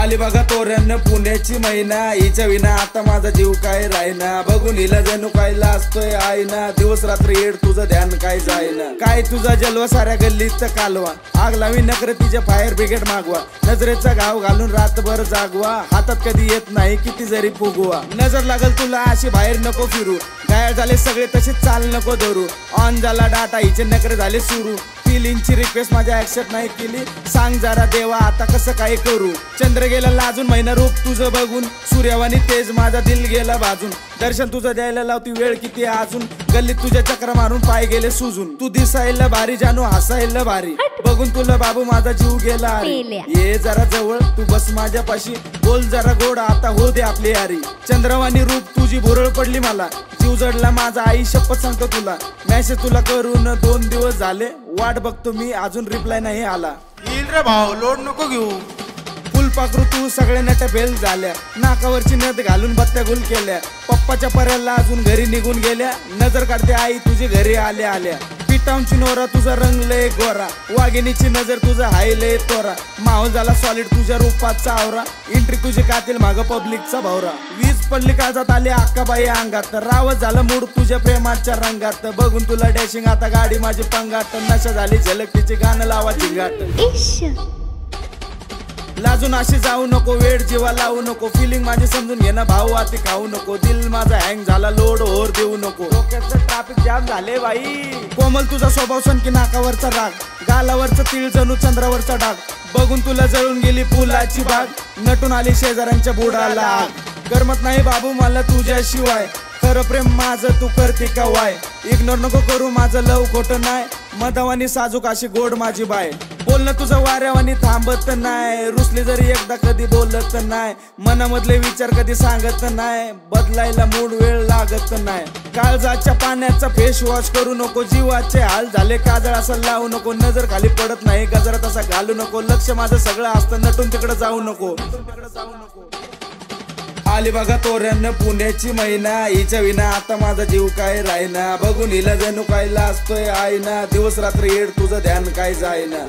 आली बघा तोरण पुण्याची मैना, हिच्या विना आता माझा जीव काय राहीना। बघून हिला जणू काय लाजतोय आईना, दिवस रात्र येड तुझं ध्यान काय जाईना। काय तुझा जलवा साऱ्या गल्लीत कालवा, आग लावी नकर तिच्या फायर ब्रिगेड मागवा। नजरेचा घाव घालून रातभर जागवा, हातात कधी येत नाही किती जरी फुगवा। नजर लागल तुला अशी बाहेर नको फिरू, गायब झाले सगळे तसे चाल नको धरू। ऑन झाला डाटा हिचे नखरे झाले सुरू, फिलिंगची रिक्वेस्ट माझ्या ऍक्सेप्ट नाही केली। सांग जरा देवा आता कसं काय करू, चंद्र गेला लाजून महिना रूप तुझं बघून। सूर्यवानी तेज माझा दिल गेला भाजून, दर्शन तुझं द्यायला लावती वेळ किती अजून। गल्लीत तुझ्या चक्र मारून पाय गेले सुजून, तू दिसायला भारी जानू हसायला भारी। बघून तुला बाबू माझा जीव गेला ये जरा जवळ तू बस माझ्या पाशी, बोल जरा गोड आता हो दे आपली यारी। चंद्रवाणी रूप तुझी भुरळ पडली मला, जीव जडला माझा आई शपथ सांगतो तुला। मेसेज तुला करून 2 दिवस झाले, वाट बघतो मी अजून रिप्लाय नाही आला। येईल रे भाऊ लोड नको घेऊ, फुलपाखरू तू सगळे नट फेल झाल्या, नाकावरची नथ घालून बत्त्या गुल केल्या। पप्पाच्या पर्याला अजून घरी निघून गेल्या, नजर काढते आई तुझी घरी आल्या आल्या। पिटाऊनची नोरा तुझा रंग लय गोरा, वाघिणीची नजर तुझा हाय लय तोरा। माहोल झाला सॉलिड तुझ्या रूपाचा आवरा, एंट्री तुझी कातील माग पब्लिकचा भवरा। वीज पडली काळजात आली अक्काबाई अंगात, रावत झालं मूड तुझ्या प्रेमाच्या रंगात। बघून तुला डॅशिंग आता गाडी माझी पंगाट, नशा झाली झलक तिची गाणं लावा झिंगाट। लाजून अशी जाऊ नको वेळ जीवा लावू नको, फिलिंग माझी समजून घे ना भाऊ आती खाऊ नको। दिल माझा हँग झाला लोड ओर देऊ नको, डोक्याचं ट्रॅफिक जाम झाले बाई। कोमल तुझा स्वभाव सनकी नाकावरचा राग, गालावरचं तीळ जणू चंद्रावरचा डाग। बघून तुला जळून गेली फुलाची बाग, नटून आली शेजाऱ्यांच्या बुडाला आग। करमत नाही बाबू मला तुझ्याशिवाय, खरं प्रेम माझं तू करते का वाय। इग्नोर नको करू माझं लव खोटं नाही, मधावानी साजूक अशी गोड माझी बाय। बोलणं तुझं वाऱ्यावानी थांबत नाही, रुसली जरी एकदा कधी बोलत नाही। मनामधले विचार कधी सांगत नाही, बदलायला मूड वेळ लागत नाही। काळजाच्या पाण्याचा फेस वॉश करू नको, जीवाचे हाल झाले काजळ असं लावू नको। नजर खाली पडत नाही गजरात असा घालू नको, लक्ष माझं सगळं असतं नटून तिकडे जाऊ नको। आली बघा तोरण पुण्याची मैना, हिच्या विना आता माझा जीव काय राहीना। बघून हिला जणू काय लाजतोय आईना, दिवस रात्र येड तुझं ध्यान काय जाईना।